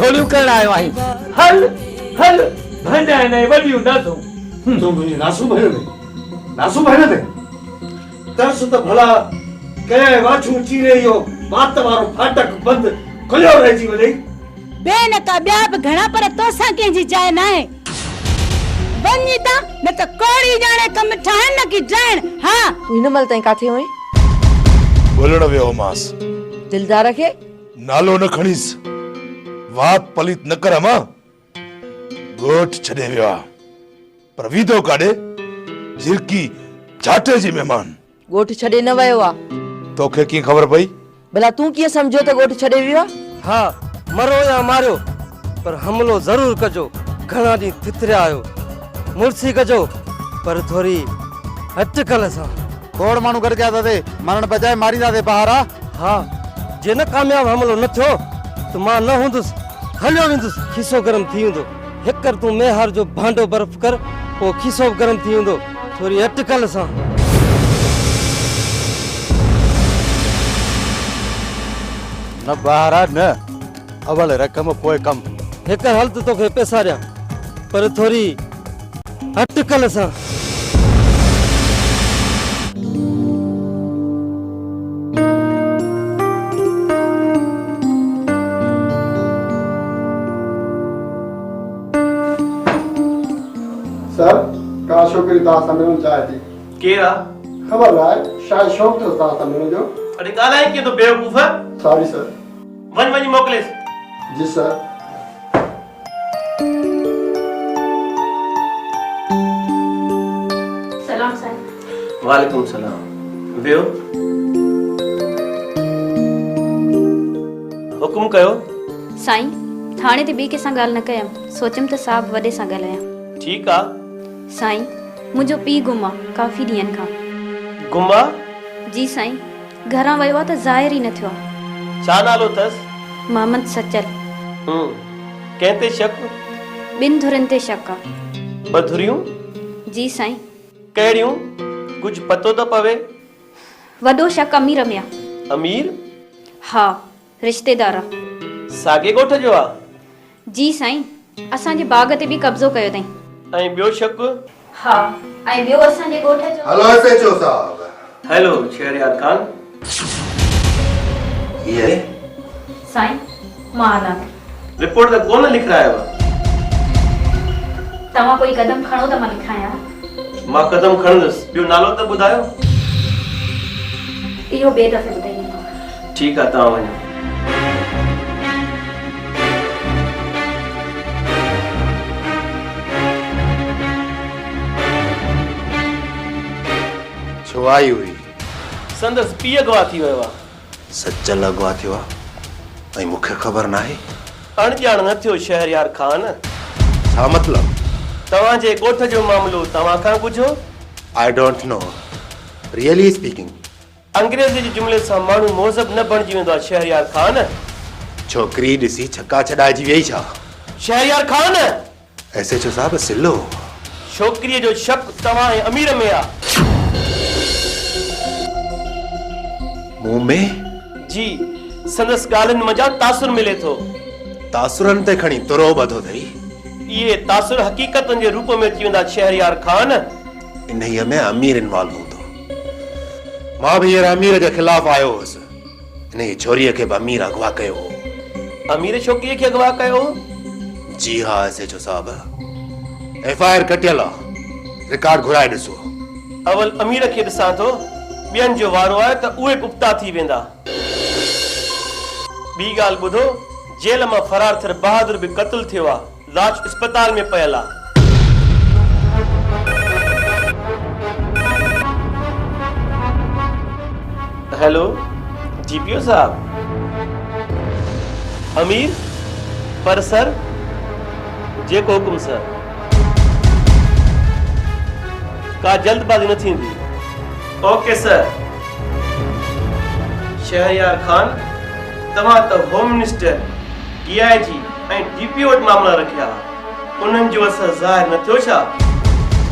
गोलियूं करण आयो आहीं। हल हल भंडाए नहीं वडियूं न तूं तूं मुझे नासू भरे दे तरस तो भला के वाछू चीरे यो मात वारो फाटक बंद खुलियो रही वई बेन का ॿिया बि घणा पर तोसां कंहिंजी जाइ न आहे वञी ता न त कोड़ी जाने कम ठाहिण न की ड्राइण। हा तू हिन महिल ताईं काथे हुई? बोलण वियो मांस। दिलदार खे नालो न खणीस, वात पलित न कर मां। गोठ छॾे वियो आहे पर वीदो काॾे झिरकी झाटे जी महिमान। गोठ छॾे न वियो आहे। तोखे कीअं ख़बर पई? भला तूं कीअं सम्झो त गोठ छॾे वियो आहे? हा मरो या मारियो पर हमलो जरूर कजो। घणा ॾींहं थितरिया आयो मुर्सी कजो पर थोड़ी अटकल सां। खोड़ माण्हू गॾु कया थे मरण बजाए मारींदा थे ॿाहिरां। हा जे न कामयाब हमलो न थियो त मां न हूंदुसि हलियो वेंदुसि। खीसो गरम थी वेंदो। हिकर तूं मेहार जो भांडो बर्फ कर पोइ खीसो गरम थी वेंदो थोड़ी अटकल सां। न ॿाहिरां न अवल रक़म पोइ कम। हिकर हल त तोखे पैसा ॾियां पर थोड़ी अटकल सां। सर का छोकिरी तव्हां सां मिलणु चाहे थी। केरा ख़बर न आहे शायदि शौक़ अथसि तव्हां सां मिलण जो। अरे ॻाल्हाए कीअं तो बेवकूफ़। Sorry sir. वञी मोकिलेस। जी सर। सलाम साईं। वालेकुम सलाम। वेहो। हुकुम कयो। साईं थाणे ते ॿी कंहिंसां ॻाल्हि न कयमि सोचियमि त साहब वॾे सां ॻाल्हायां। ठीक आ। साईं मुंहिंजो पीउ गुम आहे काफ़ी ॾींहंनि खां। गुम आहे? जी साईं घरां वियो आहे त ज़ाहिर ई न थियो आहे। छा नालो अथसि? मोहम्मद सचल। कंहिं ते शक? ॿिनि धुरनि ते शक आहे। ॿ धुरियूं? जी साईं। कहिड़ियूं? कुझु पतो त पवे? वॾो शक अमीर में आहे। अमीर? हा रिश्तेदार आहे। साॻे ॻोठ जो आहे? जी साईं असांजे बाग़ ते बि कब्ज़ो कयो अथईं। ऐं ॿियो शक? हा ऐं ॿियो असांजे ॻोठ जो। हेलो एसएचओ साहब। हेलो शहरयार खान। ये साईं मां आला रिपोर्ट त कोन लिखायो। तव्हां कोई कदम खणो त मां लिखायां। मां कदम खणंदुसि। ॿियो नालो त ॿुधायो। इहो ॿिए दफ़े ॿुधाईंदीमांव। ठीकु आहे तव्हां वञो। छो आई हुई? संदसि पीउ अगवा थी वियो आहे। सचल अगवा थियो आहे ऐं मूंखे ख़बर न आहे। अणॼाण न थियो शहरयार खान। छा मतलब? तव्हांजे ॻोठ जो मामलो तव्हां खां ॿुधो? I don't know really speaking. अंग्रेज़ी जे जुमिले सां माण्हू मोहज़ब न बणिजी वेंदो आहे शहरयार खान। छोकिरी ॾिसी छक्का छॾाइजी वेई छा? शहरयार खान एसएचओ साहब सिलो। छोकिरीअ जो शक तव्हां ऐं अमीर में आहे। मुंह में? जी संदसि ॻाल्हियुनि मंझां तासुर मिले थो। तासुरनि ते खणी तुरो ॿधो अथई। इहे तासुर हक़ीक़तनि जे रूप में थी वेंदा शहरयार खान। इन्हीअ में अमीर इन्वॉल्व हूंदो। मां बि हींअर अमीर जे ख़िलाफ़ आयो हुअसि। इन छोरीअ खे बि अमीर अगवा कयो हो। अमीर छोकिरीअ खे अगवा कयो? जी हा एसएचओ साहब एफआईआर कटियल आहे। रिकॉर्ड घुराए ॾिसो। अवल अमीर खे ॾिसां थो ॿियनि जो वारो आहे त उहे गुप्ता थी वेंदा। ॿी ॻाल्हि ॿुधो जेल मां फरार थियल बहादुर बि क़त्ल थियो आहे। लाश अस्पताल में पयल आहे। हेलो जीपीओ साहब। अमीर पर सर जेको हुकुम सर। का जल्दबाजी न थींदी। Okay sir. शहरयार खान तव्हां त होम मिनिस्टर डीआईजी ऐं डीपीओ वटि मामला रखिया। उन्हनि जो असर ज़ाहिर न थियो छा?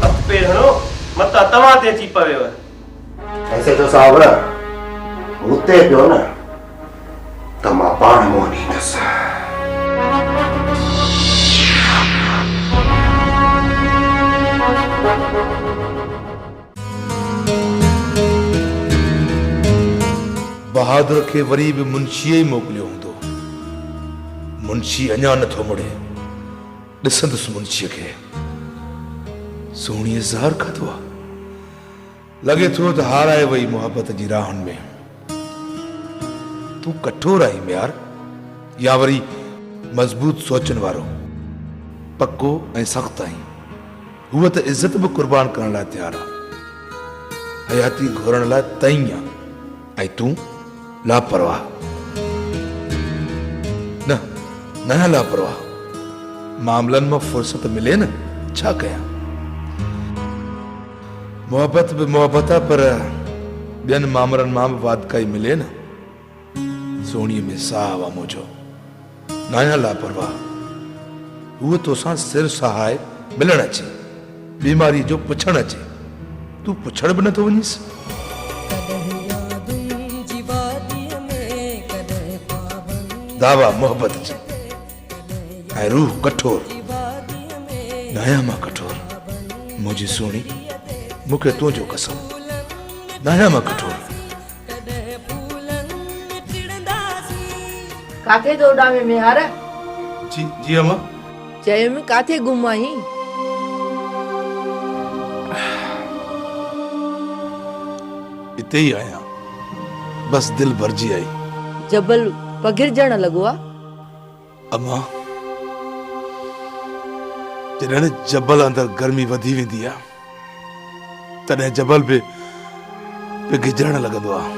हथ पेर हणो मतां तव्हां ते अची पवेव। एसएचओ साहब हुते पियो न त मां पाण मोह ॾींदुसि। बहादुर खे वरी बि मुंशीअ ई मोकिलियो हूंदो। मुंशी अञा नथो मुड़े। ॾिसंदुसि मुंशीअ खे। सोणीअ ज़हर खाधो आहे। लॻे थो त हाराए वई मोहबत जी राहनि में। तूं कठोर आहीं म्यार, या वरी मज़बूत सोचनि वारो। पक्को ऐं सख़्तु आहीं। हूअ त इज़त बि कुर्बान करण लाइ तयारु आहे। हयाती घोरण लाइ तई आहे ऐं तूं लापरवाह। न लापरवाह। मामलनि मां फुर्सत मिले न, छा कयां? मोहबत बि मोहबत आहे, पर ॿियनि मामलनि मां बि वादकाई मिले न। सोणीअ में साहु आहे मुंहिंजो। न आहियां लापरवाह। हूअ तोसां सिर सहाए मिलण अचे, बीमारी जो पुछण अचे। तूं पुछण बि नथो वञीस। दावा मोहबत जी ऐं रूह कठोर। न आहियां मां कठोर मुंहिंजी सोणी, मूंखे तुंहिंजो कसम। न आहियां मां कठोर। काथे तो उॾामे में हार? जी अम्मा। चयो में काथे गुम आहीं? इते ही आया, बस दिल भरजी आई। जबल पघिरजण लॻो आहे। अम्मा, जॾहिं जबल अंदर गर्मी वधी वेंदी आहे, तॾहिं जबल बि पिघिजण लॻंदो आहे।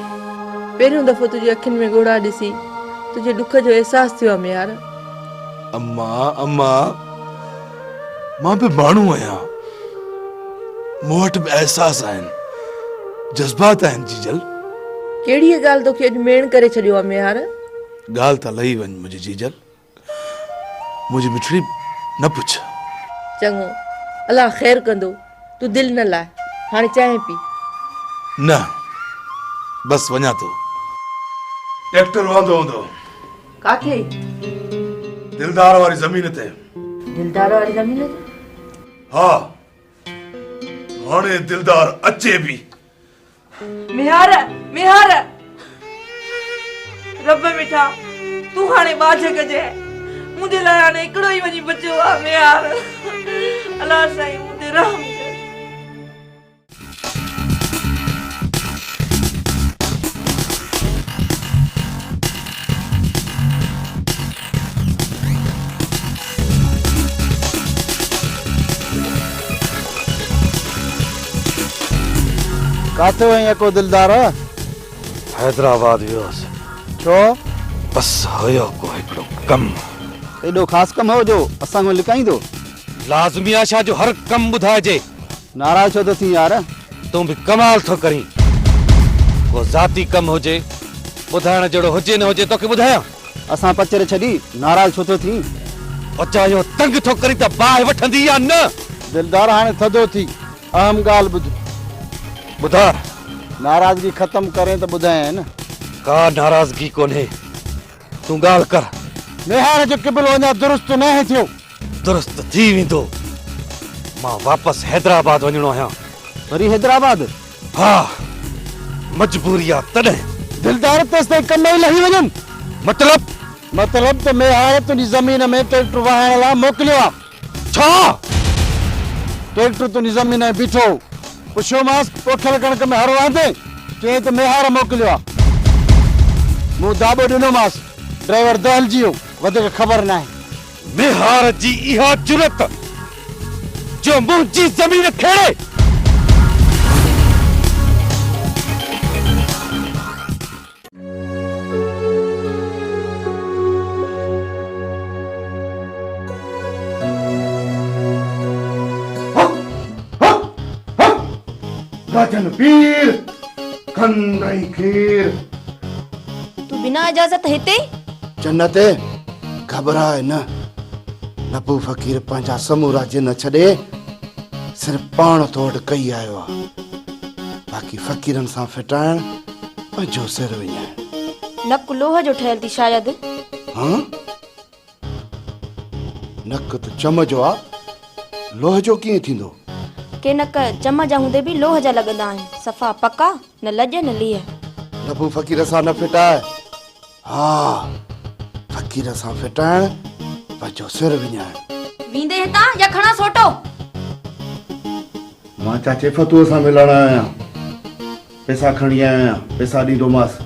पहिरियों दफ़ो तुंहिंजी अखियुनि में ॻोड़ा ॾिसी तुंहिंजे ॾुख जो अहसास थियो आहे म्यार। अम्मा, मां बि माण्हू आहियां। मूं वटि बि अहसास आहिनि, जज़्बात आहिनि जीजल। कहिड़ी ॻाल्हि तोखे अॼु मेण करे छॾियो आहे म्यार? ॻाल्हि त लही वञ मुंहिंजी जीजल। मुंहिंजी मिठड़ी न पुछ। चङो, अलाह ख़ैर कंदो। तूं दिलि न लाइ, हाणे चांहि पी। न, बस वञा थो। ट्रैक्टर वांदो हूंदो। काथे? दिलदार वारी ज़मीन ते। दिलदार वारी ज़मीन ते? हा, हाणे दिलदार अचे बि। मिहार रब मिठा, तूं हाणे बाज कजे। मुंहिंजे लाइ हाणे हिकिड़ो ई वञी बचियो आहे मिहार। अलाह साईं मुंहिंजे रहम कर। काथे वहीं को दिलदार? हैदराबाद वियोसि। छो? बस हुयो को हिकिड़ो कमु। एॾो ख़ासि कमु हो जो असां खां लिकाईंदो? लाज़मी आहे छा जो हर कमु ॿुधाइजे? नाराज़ छो थो थी यार? तूं बि कमाल थो करीं। को ज़ाती कमु हुजे, ॿुधाइण जहिड़ो हुजे न हुजे तोखे ॿुधायां। असां पचर छॾी नाराज़ छो थो थी? पचायो तंग थो करी त बाहि वठंदी या न? दिलदार हाणे थधो थी। अहम ॻाल्हि ॿुध। ॿुधा। नाराज़गी ख़तम करें त ॿुधाए न। का नाराज़गी कोन्हे, तूं ॻाल्हि कर। निहार जो क़िबलो अञा दुरुस्त न आहे थियो। दुरुस्त थी वेंदो। मां वापसि हैदराबाद वञणो आहियां। वरी हैदराबाद? हा, मजबूरी आहे तॾहिं। दिलदार तेसि ताईं कम ई लही वञनि। मतलब त मिहार तुंहिंजी ज़मीन में ट्रैक्टर वाहण लाइ मोकिलियो आहे। छा? ट्रैक्टर तुंहिंजी ज़मीन में बीठो। पुछियोमांसि पोखियल कणक में हर वांदे? चई त मिहार मोकिलियो आहे। मूं दाॿो ॾिनोमांसि, ड्राइवर दहलजी वियो। वधीक ख़बर न आहे। मिहार जी इहा जुरत जो मुंहिंजी ज़मीन खेड़े। राजन पीर खंदई खीर। तू बिना इजाजत हिते? जन्नत घबराए न। नबू फ़कीर पंहिंजा समूरा जिन छॾे सिर्फ़ पाण तोड़ कई आयो आहे। बाक़ी फ़कीरनि सां फिटाइण पंहिंजो सिर विञाइण। नक लोह जो ठहियल थी शायद। हाँ? नक त चम जो आहे, लोह जो कीअं थींदो? के नक चम जा हूंदे बि लोह जा लॻंदा आहिनि। सफ़ा पका, न लॼ न लीह। नबू फ़क़ीर सां न फिटाए। हा फ़क़ीर सां फिटाइण पंहिंजो सिर विञाइण। वींदे हितां या खणा सोटो। मां चाचे फतूअ सां मिलण आहियां, पैसा खणी आहियां, पैसा ॾींदोमांसि।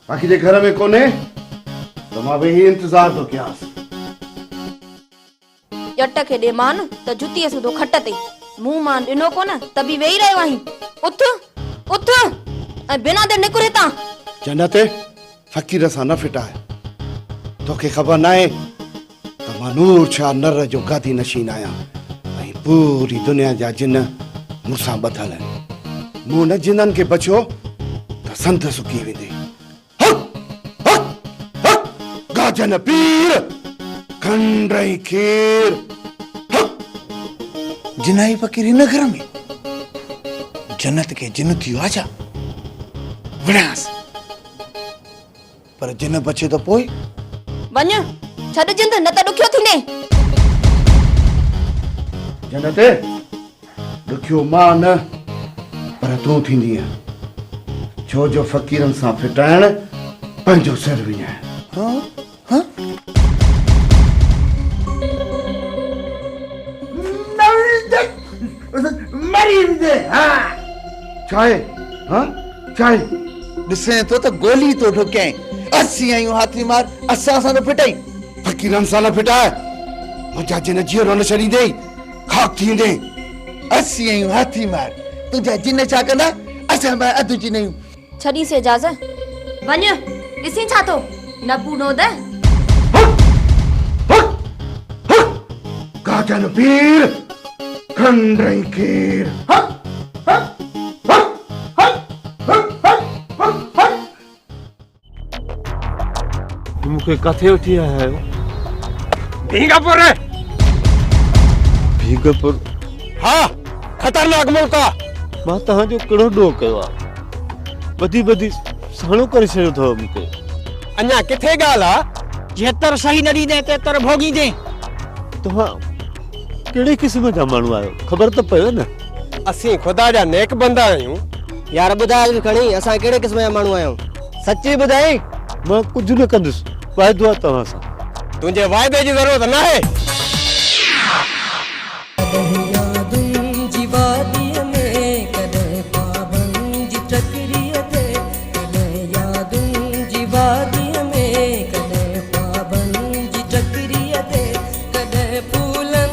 बाक़ी जे घर में कोन्हे त मां वेही इंतज़ार थो कयांसि। ॼट खे ॾे मान त जुतीअ सूधो खट ते मुंहुं मान ॾिनो कोन त बि वेही रहियो आहीं। उथ उथ ऐं बिना दे निकुर हितां। जन्नत फ़क़ीर सां न फिटाए। तोखे ख़बर नाहे त मां नूर शाह नर जो गादी नशीन आहियां ऐं पूरी दुनिया जा जिन मूंसां ॿधल आहिनि। मूं न जिननि खे बचियो त संत सुकी वेंदे। गाजन पीर खंडई खीर। जिनाई फ़क़ीर हिन घर में जन्नत के जिन थियो आजा विड़ास पर जिन बचे तो पोइ वञ छॾ जिंद न त ॾुखियो थींदे। जन्नत ॾुखियो मां न पर तूं थींदीअ, छो जो फ़क़ीरनि सां फिटाइण पंहिंजो सिर विञाइण। हाँ हाँ चाहे हाँ चाहे ॾिसे तो त गोली तो ढुकाए। असी आयूं हाथी मार असां सां न फिटाई। फ़क़ीरनि सां न फिटाए मुंहिंजा जिन जीअरो न छॾींदे खाक थींदे। असी आयूं हाथी मार तुंहिंजा जिन छा कंदा असां ॿ अधु जिन आहियूं। छॾी से इजाज़त वञ ॾिसी छा थो न पूनो द। गाजन पीर खंडई खीर। मूंखे किथे वठी आया आहियो? भींगापुर भीगपुर? हा खतरनाक मुल्क आ। मां तव्हांजो कहिड़ो ॾोह कयो आहे? ॿधी ॿधी साणो करे छॾियो अथव मूंखे। अञा किथे ॻाल्हि आ जेतर सही न ॾींदे तेतर भोॻींदे। तव्हां कहिड़े क़िस्म जा माण्हू आहियो ख़बर त पयो न? असीं ख़ुदा जा नेक बंदा आहियूं। यार ॿुधाए बि खणी असां कहिड़े क़िस्म जा माण्हू आहियूं सची ॿुधाई। मां कुझु न कंदुसि, वाइदो आहे तव्हां सां। तुंहिंजे वाइदे जी ज़रूरत न आहे। फूलन